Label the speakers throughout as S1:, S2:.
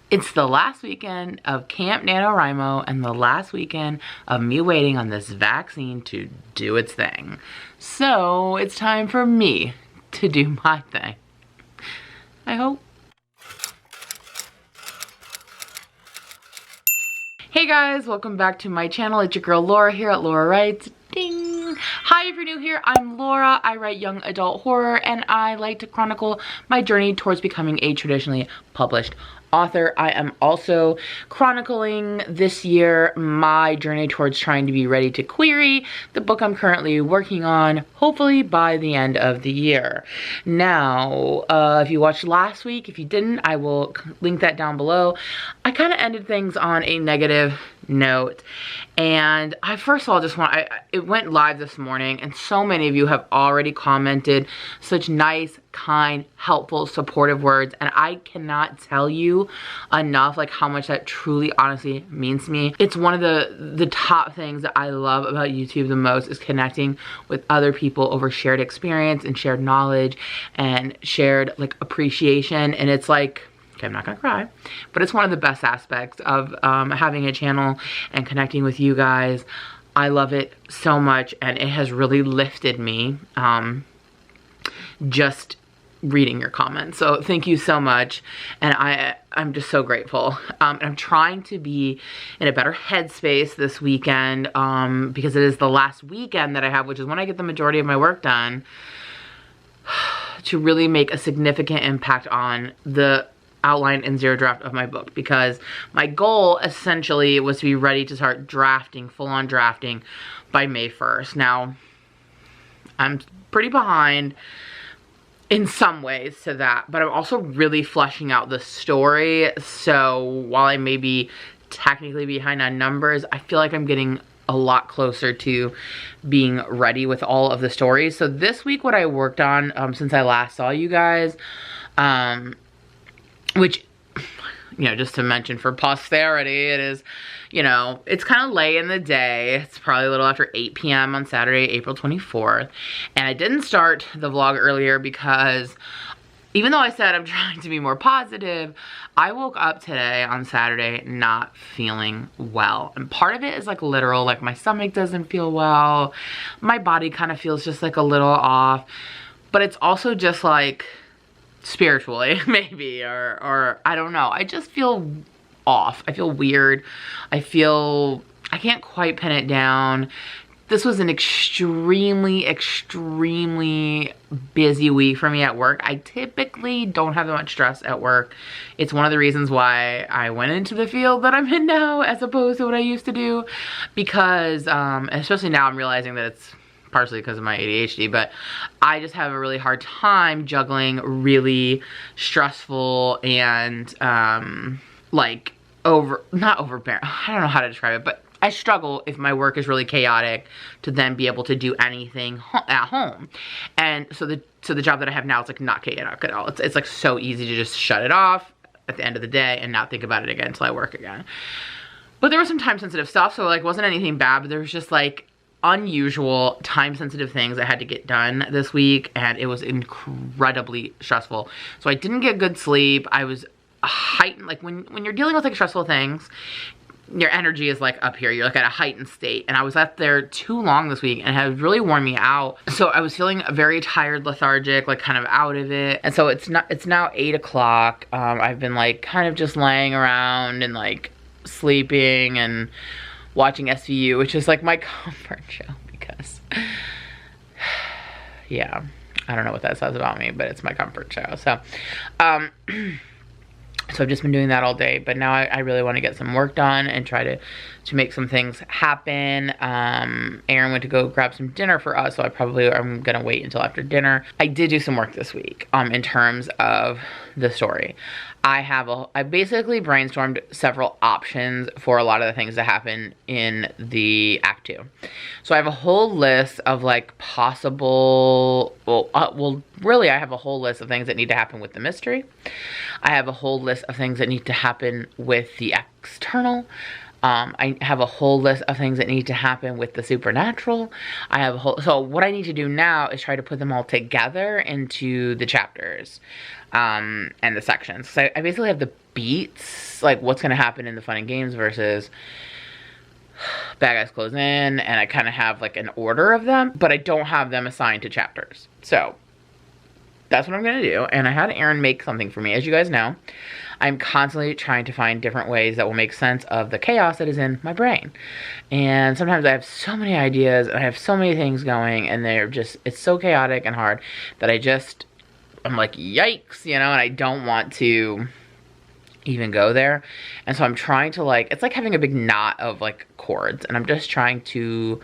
S1: It's the last weekend of Camp NaNoWriMo and the last weekend of me waiting on this vaccine to do its thing. So it's time for me to do my thing. I hope. Hey guys, welcome back to my channel. It's your girl Laura here at Laura Writes. Ding! Hi, if you're new here, I'm Laura. I write young adult horror and I like to chronicle my journey towards becoming a traditionally published author. I am also chronicling this year my journey towards trying to be ready to query the book I'm currently working on, hopefully by the end of the year. Now, if you watched last week, if you didn't, I will link that down below. I kind of ended things on a negative note, and I first of all just it went live this morning and so many of you have already commented such nice, kind, helpful, supportive words, and I cannot tell you enough like how much that truly honestly means to me. It's one of the top things that I love about YouTube the most is connecting with other people over shared experience and shared knowledge and shared like appreciation, and it's like, okay, I'm not gonna cry, but it's one of the best aspects of having a channel and connecting with you guys. I love it so much, and it has really lifted me just reading your comments. So thank you so much, and I'm just so grateful. I'm trying to be in a better headspace this weekend because it is the last weekend that I have, which is when I get the majority of my work done, to really make a significant impact on the outline and zero draft of my book, because my goal essentially was to be ready to start drafting, full-on drafting by May 1st. Now, I'm pretty behind in some ways to that, but I'm also really fleshing out the story. So while I may be technically behind on numbers, I feel like I'm getting a lot closer to being ready with all of the stories. So this week what I worked on since I last saw you guys, which, you know, just to mention for posterity, it is, you know, it's kind of late in the day. It's probably a little after 8 p.m. on Saturday, April 24th. And I didn't start the vlog earlier because even though I said I'm trying to be more positive, I woke up today on Saturday not feeling well. And part of it is like literal, like my stomach doesn't feel well. My body kind of feels just like a little off. But it's also just like spiritually maybe, or I don't know. I just feel off. I feel weird. I can't quite pin it down. This was an extremely busy week for me at work. I typically don't have that much stress at work. It's one of the reasons why I went into the field that I'm in now as opposed to what I used to do, because especially now I'm realizing that it's partially because of my ADHD, but I just have a really hard time juggling really stressful and like not overbearing, I don't know how to describe it, but I struggle if my work is really chaotic to then be able to do anything at home. And so the job that I have now is like not chaotic at all. It's like so easy to just shut it off at the end of the day and not think about it again until I work again. But there was some time sensitive stuff, so like wasn't anything bad, but there was just like unusual time sensitive things I had to get done this week, and it was incredibly stressful. So I didn't get good sleep. I was heightened, like when you're dealing with like stressful things, your energy is like up here, you're like at a heightened state, and I was up there too long this week and it had really worn me out. So I was feeling very tired, lethargic, like kind of out of it. And so it's now 8 o'clock. I've been like kind of just laying around and like sleeping and watching SVU, which is like my comfort show, because yeah, I don't know what that says about me, but it's my comfort show. So so I've just been doing that all day, but now I really want to get some work done and try to make some things happen. Aaron went to go grab some dinner for us, so I'm gonna wait until after dinner. I did do some work this week in terms of the story. I basically brainstormed several options for a lot of the things that happen in the Act 2. So I have a whole list of like possible, really I have a whole list of things that need to happen with the mystery. I have a whole list of things that need to happen with the external. I have a whole list of things that need to happen with the supernatural. I have a whole, so what I need to do now is try to put them all together into the chapters, and the sections. So I basically have the beats, like what's going to happen in the fun and games versus bad guys close in, and I kind of have like an order of them, but I don't have them assigned to chapters. So that's what I'm going to do. And I had Aaron make something for me. As you guys know, I'm constantly trying to find different ways that will make sense of the chaos that is in my brain. And sometimes I have so many ideas, and I have so many things going, and they're just, it's so chaotic and hard that I'm like, yikes, you know, and I don't want to even go there. And so I'm trying to, like, it's like having a big knot of like cords, and I'm just trying to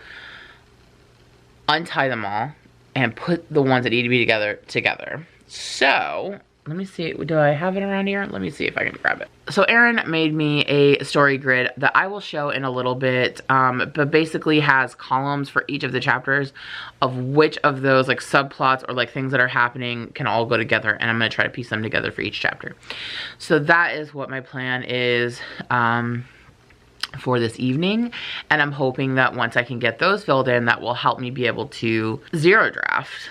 S1: untie them all and put the ones that need to be together. So let me see, do I have it around here? Let me see if I can grab it. So Aaron made me a story grid that I will show in a little bit, but basically has columns for each of the chapters of which of those like subplots or like things that are happening can all go together, and I'm going to try to piece them together for each chapter. So that is what my plan is for this evening, and I'm hoping that once I can get those filled in, that will help me be able to zero draft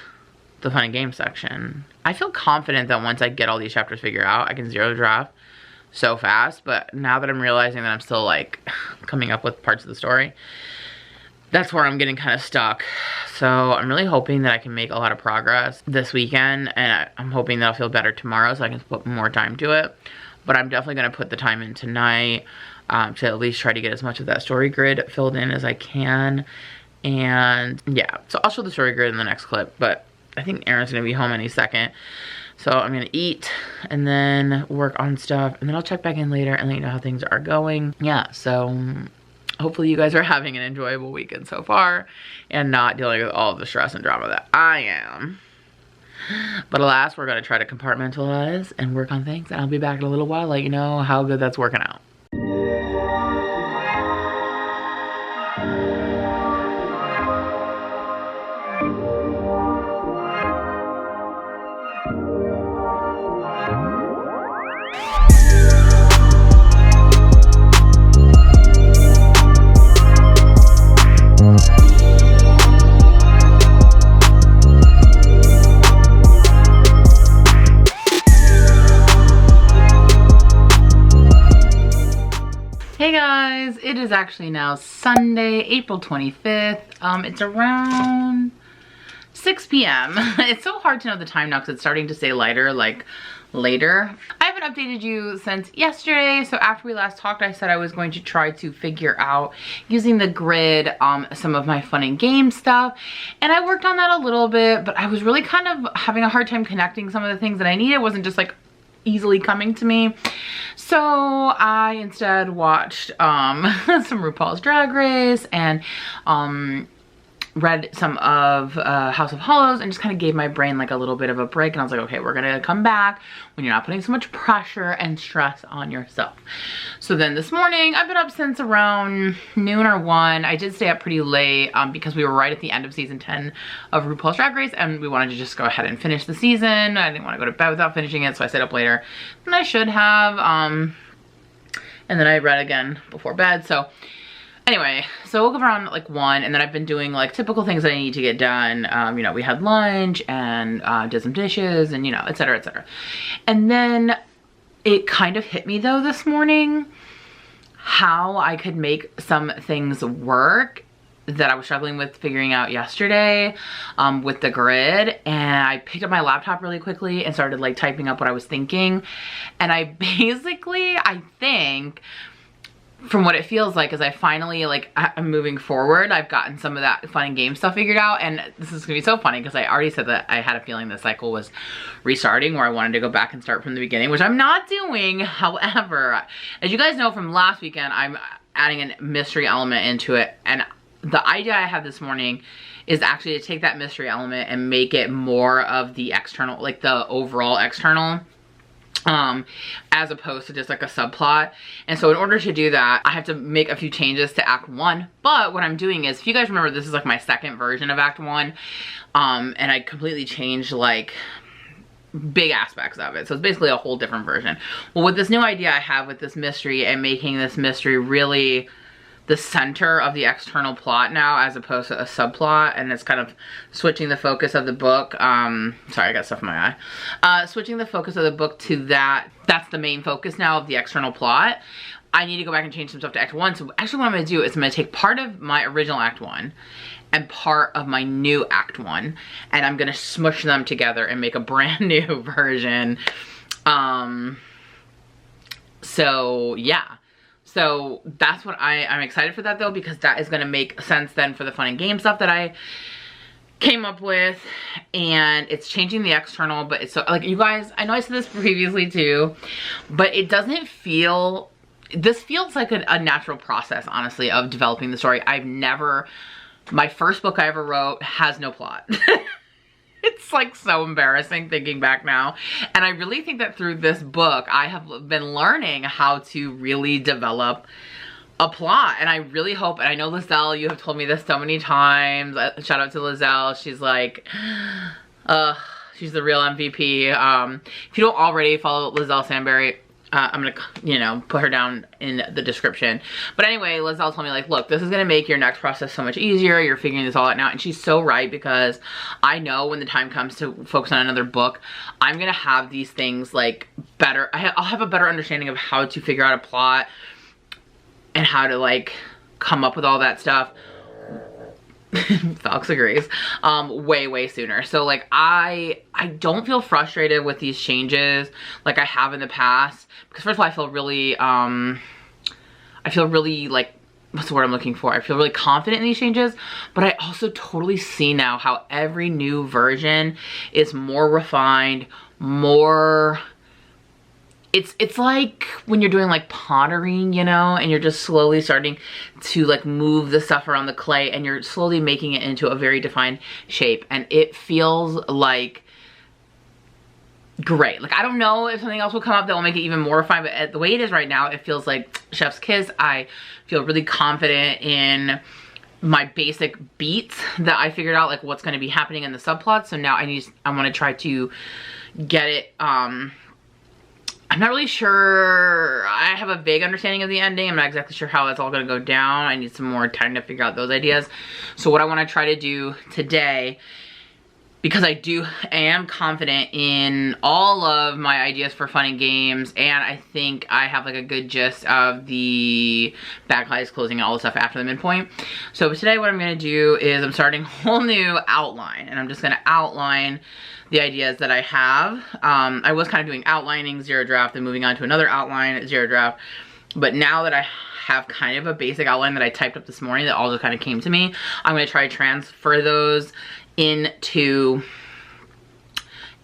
S1: the fun and game section. I feel confident that once I get all these chapters figured out, I can zero draft so fast, but now that I'm realizing that I'm still like coming up with parts of the story, that's where I'm getting kind of stuck. So I'm really hoping that I can make a lot of progress this weekend, and I'm hoping that I'll feel better tomorrow so I can put more time to it. But I'm definitely going to put the time in tonight to at least try to get as much of that story grid filled in as I can. And yeah, so I'll show the story grid in the next clip, but I think Aaron's gonna be home any second. So I'm gonna eat and then work on stuff, and then I'll check back in later and let you know how things are going. Yeah, so hopefully you guys are having an enjoyable weekend so far and not dealing with all of the stress and drama that I am. But alas, we're gonna try to compartmentalize and work on things, and I'll be back in a little while, let you know how good that's working out. Hey guys, it is actually now Sunday, April 25th. It's around 6 p.m. It's so hard to know the time now because it's starting to say lighter, like later. I haven't updated you since yesterday, so after we last talked, I said I was going to try to figure out using the grid some of my fun and game stuff, and I worked on that a little bit, but I was really kind of having a hard time connecting some of the things that I needed. It wasn't just like easily coming to me. So I instead watched some RuPaul's Drag Race and read some of House of Hollows, and just kind of gave my brain like a little bit of a break. And I was like, okay, we're gonna come back when you're not putting so much pressure and stress on yourself. So then this morning, I've been up since around noon or 1. I did stay up pretty late because we were right at the end of season 10 of RuPaul's Drag Race, and we wanted to just go ahead and finish the season. I didn't want to go to bed without finishing it, so I stayed up later than I should have. And then I read again before bed. So anyway, so I woke up around like 1, and then I've been doing like typical things that I need to get done. You know, we had lunch and did some dishes and, you know, et cetera, et cetera. And then it kind of hit me though this morning how I could make some things work that I was struggling with figuring out yesterday with the grid. And I picked up my laptop really quickly and started like typing up what I was thinking. And I basically, I think, from what it feels like, is I finally, like, I'm moving forward. I've gotten some of that fun and game stuff figured out, and this is gonna be so funny because I already said that I had a feeling the cycle was restarting, where I wanted to go back and start from the beginning, which I'm not doing. However, as you guys know from last weekend, I'm adding a mystery element into it, and the idea I had this morning is actually to take that mystery element and make it more of the external, like the overall external, as opposed to just like a subplot. And so in order to do that, I have to make a few changes to Act 1. But what I'm doing is, if you guys remember, this is like my second version of Act 1. And I completely changed like big aspects of it. So it's basically a whole different version. Well, with this new idea I have with this mystery and making this mystery really the center of the external plot now as opposed to a subplot, and it's kind of switching the focus of the book. Sorry, I got stuff in my eye. Switching the focus of the book to that's the main focus now of the external plot. I need to go back and change some stuff to Act 1. So actually what I'm going to do is I'm going to take part of my original Act 1 and part of my new Act 1, and I'm going to smush them together and make a brand new version. So yeah. So that's what I'm excited for that though, because that is going to make sense then for the fun and game stuff that I came up with. And it's changing the external, but it's so, like, you guys, I know I said this previously too, but it doesn't feel, this feels like a natural process, honestly, of developing the story. My first book I ever wrote has no plot. It's like so embarrassing thinking back now. And I really think that through this book, I have been learning how to really develop a plot. And I really hope, and I know Lizelle, you have told me this so many times. Shout out to Lizelle. She's like, she's the real MVP. If you don't already follow Lizelle Sandberry, I'm gonna, you know, put her down in the description. But anyway, Lizelle told me, like, look, this is gonna make your next process so much easier. You're figuring this all out now. And she's so right, because I know when the time comes to focus on another book, I'm gonna have these things like better. I'll have a better understanding of how to figure out a plot and how to like come up with all that stuff. Fox agrees. Way sooner. So like I don't feel frustrated with these changes like I have in the past, because first of all, I feel really like, what's the word I'm looking for? I feel really confident in these changes, but I also totally see now how every new version is more refined, more, it's like when you're doing like pottery, you know, and you're just slowly starting to like move the stuff around the clay, and you're slowly making it into a very defined shape, and it feels like great. Like, I don't know if something else will come up that will make it even more refined, but the way it is right now, it feels like chef's kiss. I feel really confident in my basic beats that I figured out, like what's going to be happening in the subplot. So now I want to try to get it, I'm not really sure. I have a vague understanding of the ending. I'm not exactly sure how it's all going to go down. I need some more time to figure out those ideas. So what I want to try to do today, because I am confident in all of my ideas for fun and games, and I think I have like a good gist of the bad guys closing and all the stuff after the midpoint. So today what I'm going to do is I'm starting a whole new outline, and I'm just going to outline the ideas that I have. I was kind of doing outlining, zero draft, then moving on to another outline, zero draft. But now that I have kind of a basic outline that I typed up this morning that also kind of came to me, I'm going to try to transfer those into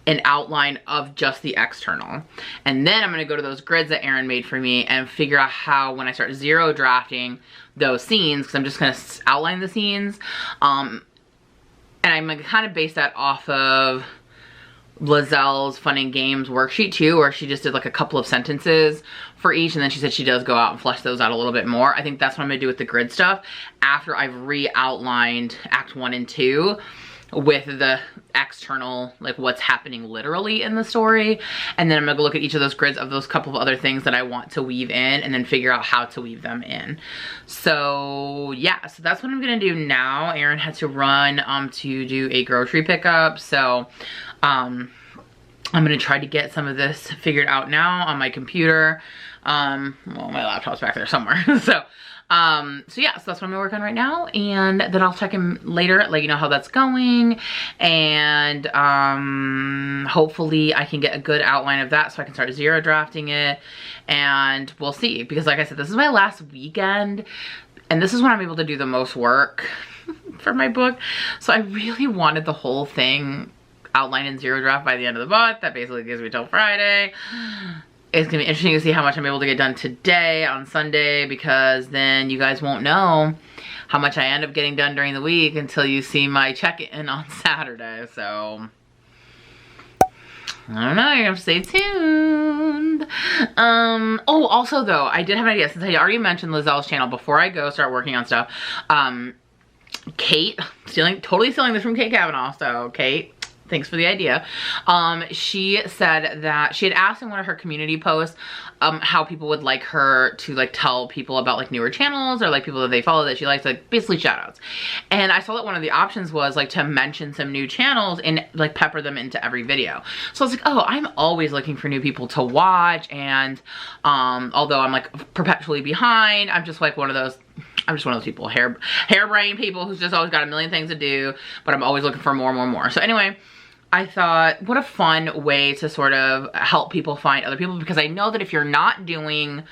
S1: an outline of just the external. And then I'm going to go to those grids that Erin made for me and figure out how, when I start zero drafting those scenes, because I'm just going to outline the scenes, and I'm going to kind of base that off of Lizelle's Fun and Games worksheet too, where she just did like a couple of sentences for each, and then she said she does go out and flesh those out a little bit more. I think that's what I'm gonna do with the grid stuff after I've re-outlined Act 1 and 2 with the external, like what's happening literally in the story. And then I'm gonna go look at each of those grids of those couple of other things that I want to weave in, and then figure out how to weave them in. So yeah, so that's what I'm gonna do now. Erin had to run to do a grocery pickup, so I'm gonna try to get some of this figured out now on my computer. Well, my laptop's back there somewhere. So yeah, so that's what I'm gonna work on right now, and then I'll check in later, let you know how that's going, and hopefully I can get a good outline of that so I can start zero drafting it, and we'll see, because like I said, this is my last weekend, and this is when I'm able to do the most work for my book, so I really wanted the whole thing outlined in zero draft by the end of the month. That basically gives me till Friday. It's gonna be interesting to see how much I'm able to get done today on Sunday, because then you guys won't know how much I end up getting done during the week until you see my check-in on Saturday. So I don't know, you're gonna have to stay tuned. Oh, also though, I did have an idea, since I already mentioned Lizelle's channel. Before I go start working on stuff, Kate, totally stealing this from Kate Kavanaugh, so Kate, thanks for the idea. She said that she had asked in one of her community posts how people would like her to like tell people about like newer channels or like people that they follow that she likes, like basically shout outs. And I saw that one of the options was like to mention some new channels and like pepper them into every video. So I was like, oh, I'm always looking for new people to watch. And although I'm like perpetually behind, I'm just like one of those people, harebrained people who's just always got a million things to do, but I'm always looking for more and more and more. So anyway, I thought, what a fun way to sort of help people find other people, because I know that if you're not doing,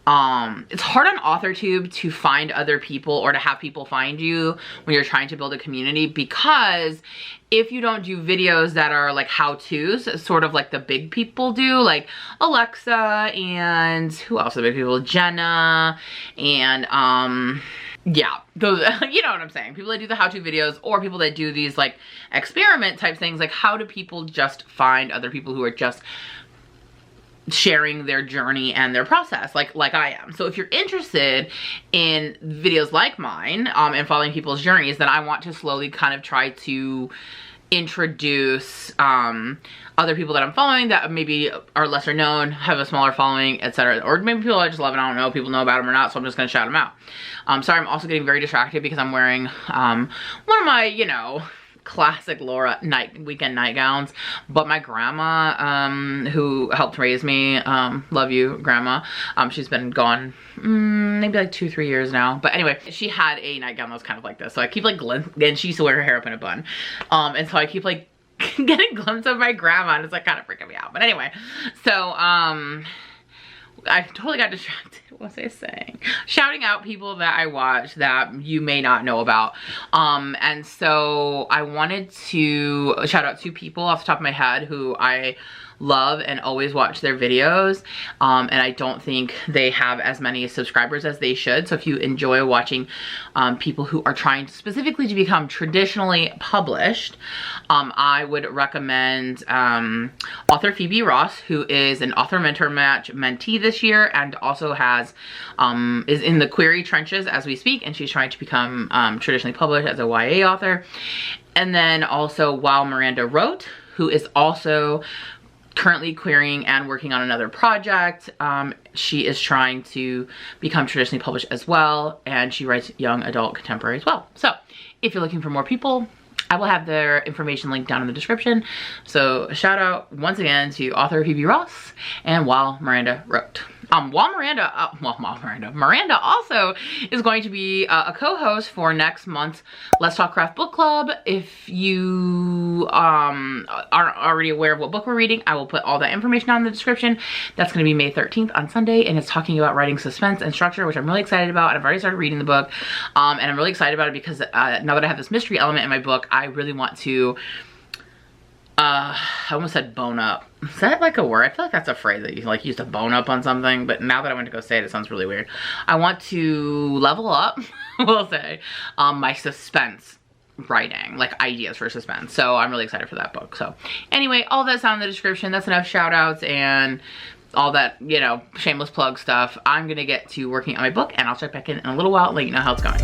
S1: it's hard on authortube to find other people or to have people find you when you're trying to build a community, because if you don't do videos that are like how-tos, sort of like the big people do, like Alexa and who else are the big people? Jenna and yeah, those, you know what I'm saying? People that do the how-to videos or people that do these like experiment type things, like how do people just find other people who are just sharing their journey and their process like I am. So if you're interested in videos like mine and following people's journeys, then I want to slowly kind of try to introduce other people that I'm following that maybe are lesser known, have a smaller following, etc. Or maybe people I just love and I don't know if people know about them or not, so I'm just gonna shout them out. Sorry, I'm also getting very distracted because I'm wearing one of my, you know, classic Laura weekend nightgowns, but my grandma who helped raise me, love you grandma, she's been gone maybe like 2-3 years now, but anyway, she had a nightgown that was kind of like this, so I keep like and she used to wear her hair up in a bun, and so I keep like getting a glimpse of my grandma and it's like kind of freaking me out. But anyway, so I totally got distracted. What was I saying? Shouting out people that I watch that you may not know about. And so I wanted to shout out 2 people off the top of my head who I love and always watch their videos, and I don't think they have as many subscribers as they should. So if you enjoy watching people who are trying specifically to become traditionally published, I would recommend author Phoebe Ross, who is an author mentor match mentee this year and also has is in the query trenches as we speak, and she's trying to become traditionally published as a YA author. And then also While Miranda Wrote, who is also currently querying and working on another project. She is trying to become traditionally published as well, and she writes young adult contemporary as well. So if you're looking for more people, I will have their information linked down in the description. So shout out once again to author Phoebe Ross and While Miranda Wrote. Miranda also is going to be a co-host for next month's Let's Talk Craft Book Club. If you aren't already aware of what book we're reading, I will put all that information down in the description. That's going to be May 13th on Sunday, and it's talking about writing suspense and structure, which I'm really excited about. And I've already started reading the book, and I'm really excited about it because now that I have this mystery element in my book, I really want to I almost said bone up. Is that like a word? I feel like that's a phrase that you like use to bone up on something, but now that I went to go say it, it sounds really weird. I want to level up, we'll say, my suspense writing, like ideas for suspense. So I'm really excited for that book. So anyway, all that's down in the description. That's enough shout outs and all that, you know, shameless plug stuff. I'm gonna get to working on my book, and I'll check back in a little while and let you know how it's going.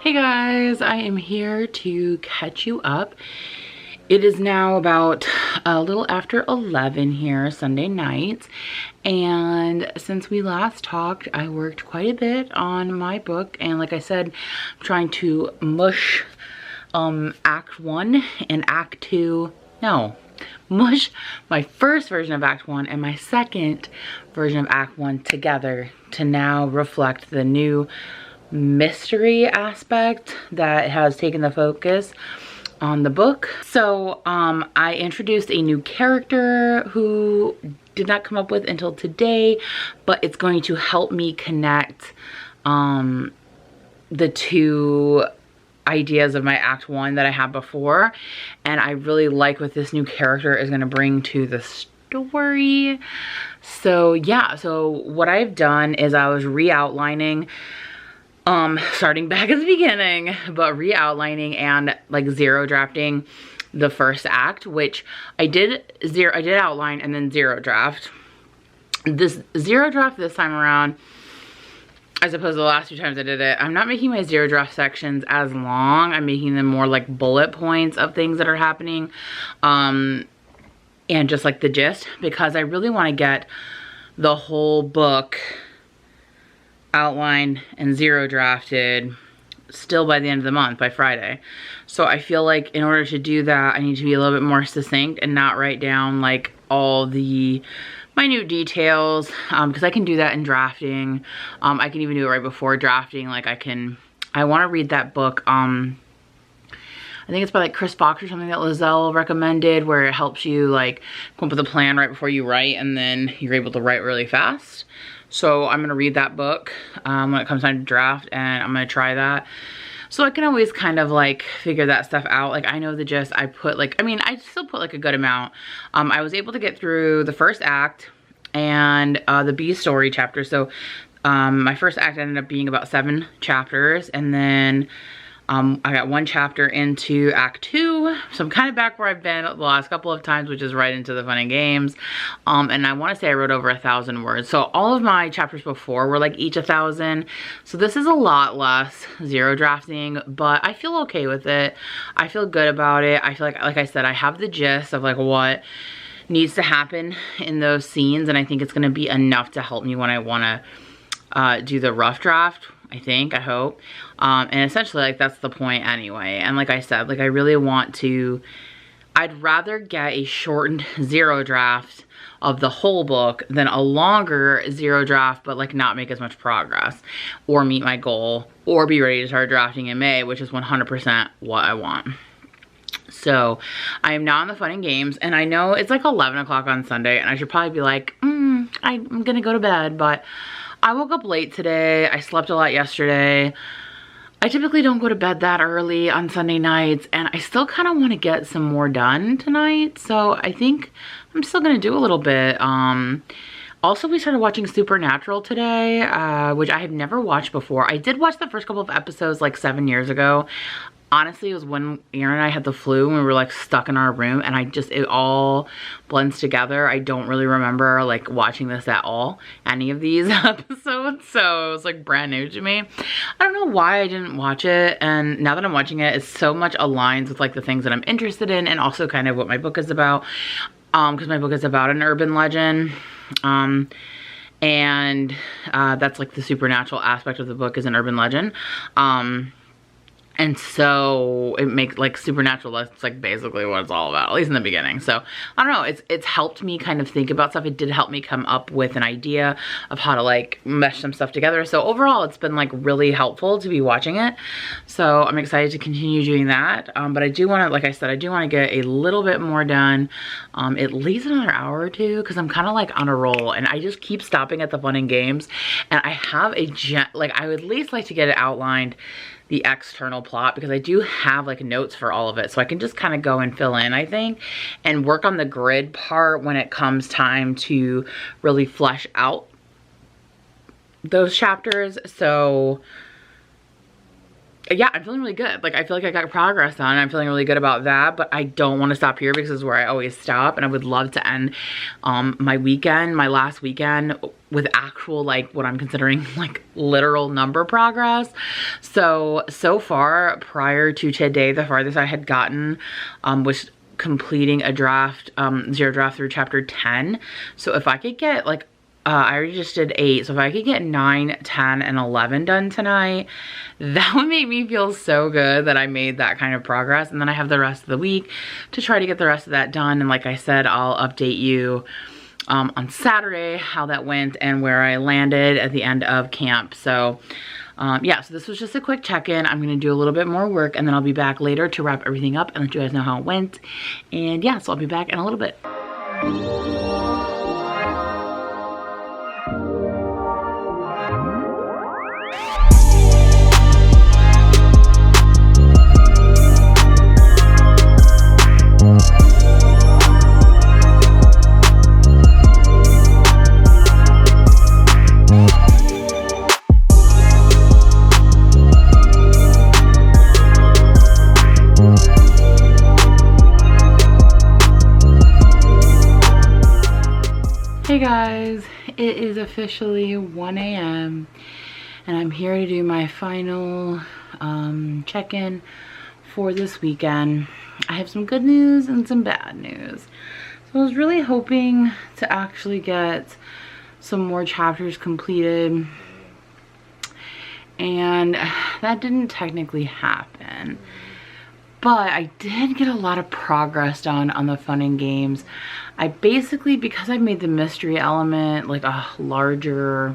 S1: Hey guys, I am here to catch you up. It is now about a little after 11 here, Sunday night, and since we last talked, I worked quite a bit on my book, and like I said, I'm trying to mush Act 1 and Act 2, no, mush my first version of Act 1 and my second version of Act 1 together to now reflect the new mystery aspect that has taken the focus on the book. So I introduced a new character who did not come up with until today, but it's going to help me connect the two ideas of my act 1 that I had before, and I really like what this new character is going to bring to the story. So yeah, so what I've done is I was re-outlining, starting back at the beginning, but re-outlining and like zero drafting the first act, which I did outline and then zero draft. This zero draft this time around, as opposed to the last 2 times I did it, I'm not making my zero draft sections as long. I'm making them more like bullet points of things that are happening, and just like the gist, because I really want to get the whole book outlined and zero drafted still by the end of the month, by Friday. So I feel like in order to do that, I need to be a little bit more succinct and not write down like all the minute details, because I can do that in drafting. I can even do it right before drafting. Like I want to read that book. I think it's by like Chris Fox or something that Lizelle recommended, where it helps you like come up with a plan right before you write, and then you're able to write really fast. So I'm gonna read that book when it comes time to draft, and I'm gonna try that. So I can always kind of like figure that stuff out. Like I know the gist. I put like, I mean, I still put like a good amount. I was able to get through the first act and the B story chapter. So my first act ended up being about 7 chapters, and then I got 1 chapter into act 2. So I'm kind of back where I've been the last couple of times, which is right into the fun and games. And I want to say I wrote over 1,000 words. So all of my chapters before were like each 1,000. So this is a lot less zero drafting, but I feel okay with it. I feel good about it. I feel like I said, I have the gist of like what needs to happen in those scenes, and I think it's going to be enough to help me when I want to do the rough draft. I hope. And essentially, like, that's the point anyway. And like I said, like, I really want to, I'd rather get a shortened zero draft of the whole book than a longer zero draft, but like not make as much progress or meet my goal or be ready to start drafting in May, which is 100% what I want. So I am now in the fun and games, and I know it's like 11 o'clock on Sunday, and I should probably be like, I'm gonna go to bed, but I woke up late today. I slept a lot yesterday. I typically don't go to bed that early on Sunday nights, and I still kind of want to get some more done tonight. So I think I'm still going to do a little bit. Also, we started watching Supernatural today, which I have never watched before. I did watch the first couple of episodes like 7 years ago. Honestly, it was when Aaron and I had the flu and we were like stuck in our room, and it all blends together. I don't really remember like watching this at all, any of these episodes, so it was like brand new to me. I don't know why I didn't watch it, and now that I'm watching it, it so much aligns with like the things that I'm interested in, and also kind of what my book is about, because my book is about an urban legend. And that's like the supernatural aspect of the book is an urban legend. And so it makes like supernatural, that's like basically what it's all about, at least in the beginning. So I don't know, it's helped me kind of think about stuff. It did help me come up with an idea of how to like mesh some stuff together. So overall, it's been like really helpful to be watching it. So I'm excited to continue doing that. But I do want to, like I said, I do want to get a little bit more done, at least another hour or two, because I'm kind of like on a roll, and I just keep stopping at the fun and games. And I have I would at least like to get it outlined, the external plot, because I do have like notes for all of it, so I can just kind of go and fill in, I think, and work on the grid part when it comes time to really flesh out those chapters. So yeah, I'm feeling really good. Like, I feel like I got progress on. I'm feeling really good about that, but I don't want to stop here because this is where I always stop, and I would love to end my last weekend with actual, like, what I'm considering like literal number progress. So far, prior to today, the farthest I had gotten was completing a draft, zero draft through chapter 10. So if I could get like, I already just did 8, so if I could get 9, 10, and 11 done tonight, that would make me feel so good that I made that kind of progress. And then I have the rest of the week to try to get the rest of that done. And like I said, I'll update you on Saturday how that went and where I landed at the end of camp. So Yeah, so this was just a quick check-in. I'm gonna do a little bit more work and then I'll be back later to wrap everything up and let you guys know how it went. And yeah, so I'll be back in a little bit. Hey guys, it is officially 1 a.m. and I'm here to do my final check-in for this weekend. I have some good news and some bad news. So I was really hoping to actually get some more chapters completed, and that didn't technically happen. But I did get a lot of progress done on the fun and games. I basically, because I made the mystery element like a larger,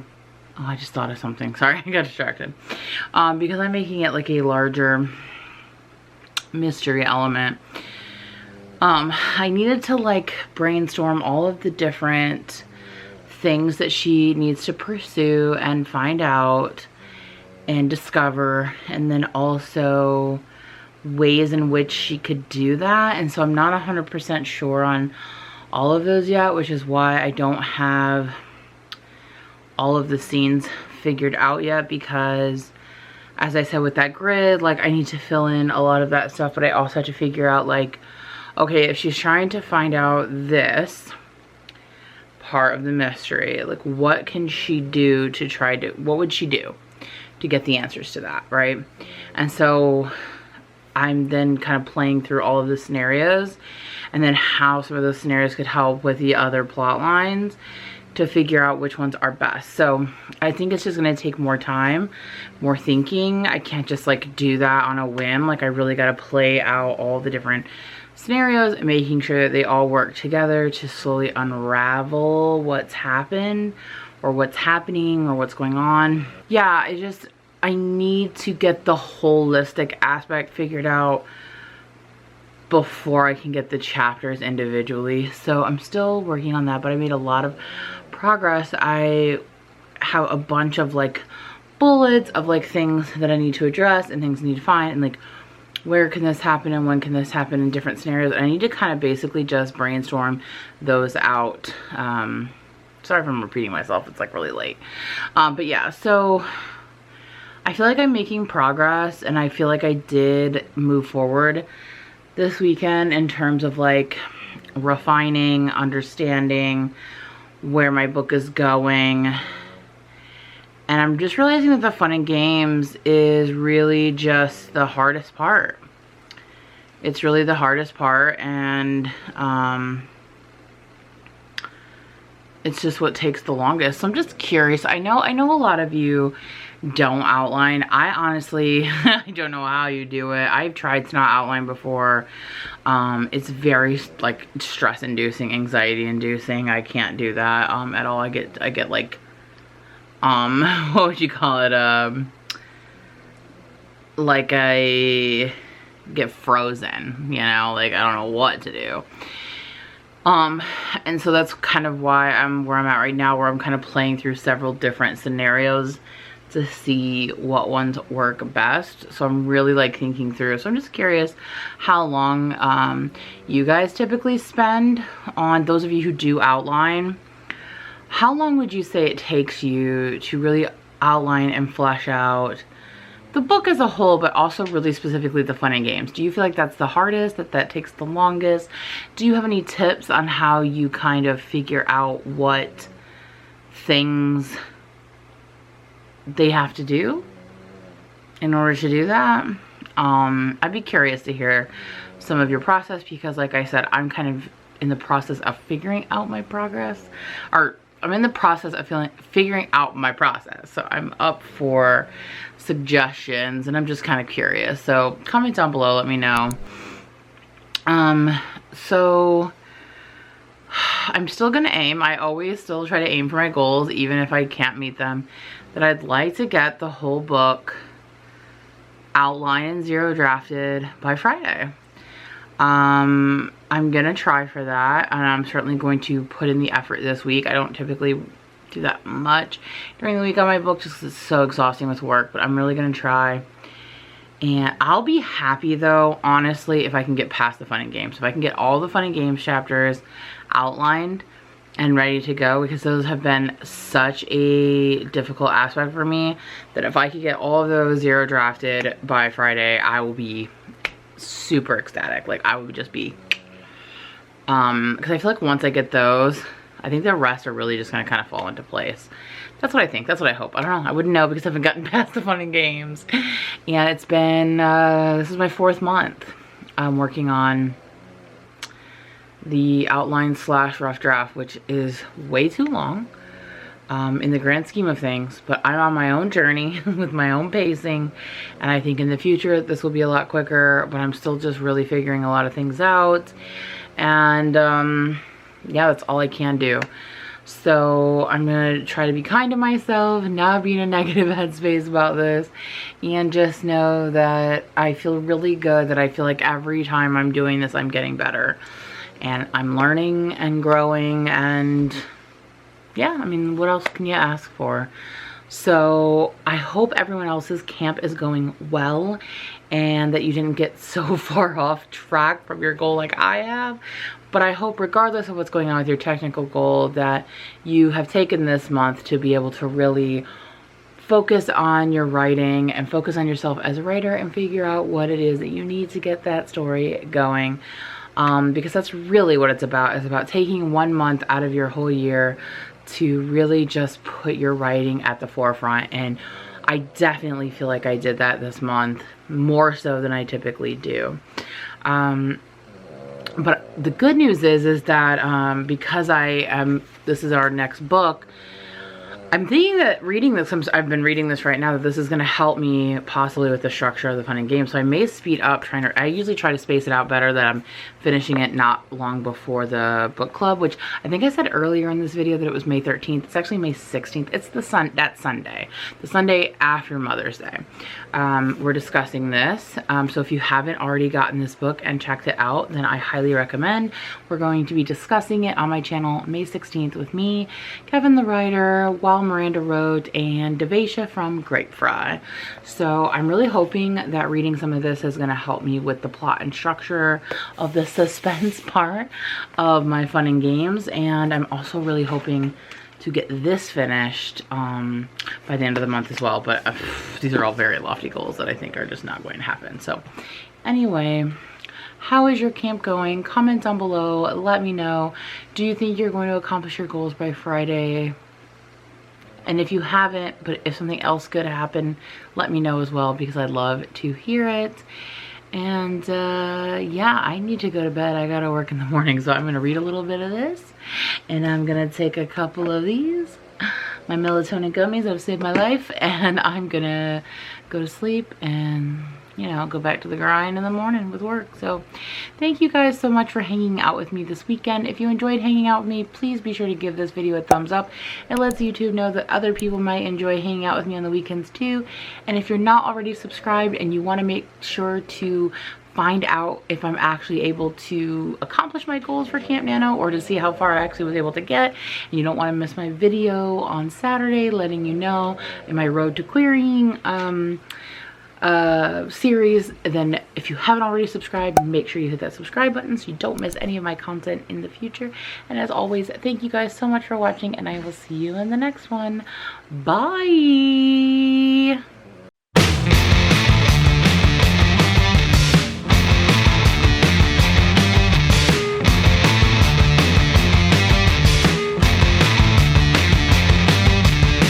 S1: oh, I just thought of something. Sorry, I got distracted. Because I'm making it like a larger mystery element, I needed to like brainstorm all of the different things that she needs to pursue and find out and discover, and then also ways in which she could do that. And so I'm not 100% sure on all of those yet, which is why I don't have all of the scenes figured out yet, because as I said with that grid, like I need to fill in a lot of that stuff, but I also have to figure out like, okay, if she's trying to find out this part of the mystery, like what can she do to try to, what would she do to get the answers to that, right? And so I'm then kind of playing through all of the scenarios and then how some of those scenarios could help with the other plot lines to figure out which ones are best. So I think it's just gonna take more time, more thinking. I can't just like do that on a whim. Like I really gotta play out all the different scenarios and making sure that they all work together to slowly unravel what's happened or what's happening or what's going on. Yeah, I need to get the holistic aspect figured out before I can get the chapters individually. So I'm still working on that, but I made a lot of progress. I have a bunch of like bullets of like things that I need to address and things I need to find, and like where can this happen and when can this happen in different scenarios. I need to kind of basically just brainstorm those out. Sorry if I'm repeating myself, it's like really late. But yeah, so I feel like I'm making progress, and I feel like I did move forward this weekend in terms of like refining, understanding where my book is going. And I'm just realizing that the fun and games is really just the hardest part. It's really the hardest part, and it's just what takes the longest. So I'm just curious. I know a lot of you don't outline. I honestly, I don't know how you do it. I've tried to not outline before. It's very like stress inducing, anxiety inducing. I can't do that at all. I get like, what would you call it? Like I get frozen, you know, like I don't know what to do. And so that's kind of why I'm where I'm at right now, where I'm kind of playing through several different scenarios to see what ones work best. So I'm really like thinking through. So I'm just curious how long you guys typically spend on, those of you who do outline. How long would you say it takes you to really outline and flesh out the book as a whole, but also really specifically the fun and games? Do you feel like that's the hardest, that takes the longest? Do you have any tips on how you kind of figure out what things they have to do in order to do that? I'd be curious to hear some of your process, because like I said, I'm kind of in the process of figuring out my progress, or I'm in the process of figuring out my process. So I'm up for suggestions, and I'm just kind of curious. So comment down below, let me know. So I'm still gonna aim. I always still try to aim for my goals, even if I can't meet them. That I'd like to get the whole book outlined and zero drafted by Friday. I'm gonna try for that, and I'm certainly going to put in the effort this week. I don't typically do that much during the week on my book just because it's so exhausting with work, but I'm really gonna try. And I'll be happy though, honestly, if I can get past the fun and games. If I can get all the fun and games chapters outlined and ready to go, because those have been such a difficult aspect for me, that if I could get all of those zero drafted by Friday, I will be super ecstatic. Like, I would just be, because I feel like once I get those, I think the rest are really just gonna kind of fall into place. That's what I think. That's what I hope. I don't know. I wouldn't know because I haven't gotten past the fun and games. And it's been, this is my 4th month. I'm working on the outline / rough draft, which is way too long in the grand scheme of things. But I'm on my own journey with my own pacing. And I think in the future, this will be a lot quicker. But I'm still just really figuring a lot of things out. And yeah, that's all I can do. So I'm gonna try to be kind to myself, not be in a negative headspace about this, and just know that I feel really good, that I feel like every time I'm doing this, I'm getting better. And I'm learning and growing, and yeah, I mean, what else can you ask for? So I hope everyone else's camp is going well, and that you didn't get so far off track from your goal like I have. But I hope, regardless of what's going on with your technical goal, that you have taken this month to be able to really focus on your writing and focus on yourself as a writer and figure out what it is that you need to get that story going. Because that's really what it's about. It's about taking 1 month out of your whole year to really just put your writing at the forefront. And I definitely feel like I did that this month, more so than I typically do. But the good news is that because this is our next book, I'm thinking that reading this, I've been reading this right now, that this is going to help me possibly with the structure of the fun and games. So I may speed up I usually try to space it out better, that I'm finishing it not long before the book club, which I think I said earlier in this video that it was May 13th. It's actually May 16th. It's that Sunday, the Sunday after Mother's Day. We're discussing this. So if you haven't already gotten this book and checked it out, then I highly recommend. We're going to be discussing it on my channel May 16th with me, Kevin the writer, while Miranda wrote, and Devasha from Grapefry. So I'm really hoping that reading some of this is going to help me with the plot and structure of the suspense part of my fun and games. And I'm also really hoping to get this finished by the end of the month as well. But these are all very lofty goals that I think are just not going to happen. So anyway, how is your camp going? Comment down below. Let me know. Do you think you're going to accomplish your goals by Friday? And if you haven't, but if something else could happen, let me know as well, because I'd love to hear it. And yeah, I need to go to bed. I gotta work in the morning, so I'm gonna read a little bit of this, and I'm gonna take a couple of these, my melatonin gummies that have saved my life, and I'm gonna go to sleep and, you know, go back to the grind in the morning with work. So thank you guys so much for hanging out with me this weekend. If you enjoyed hanging out with me, please be sure to give this video a thumbs up. It lets YouTube know that other people might enjoy hanging out with me on the weekends too. And if you're not already subscribed and you want to make sure to find out if I'm actually able to accomplish my goals for Camp Nano, or to see how far I actually was able to get, and you don't want to miss my video on Saturday letting you know in my Road to Querying series, then if you haven't already subscribed, make sure you hit that subscribe button so you don't miss any of my content in the future. And as always, thank you guys so much for watching, and I will see you in the next one. Bye.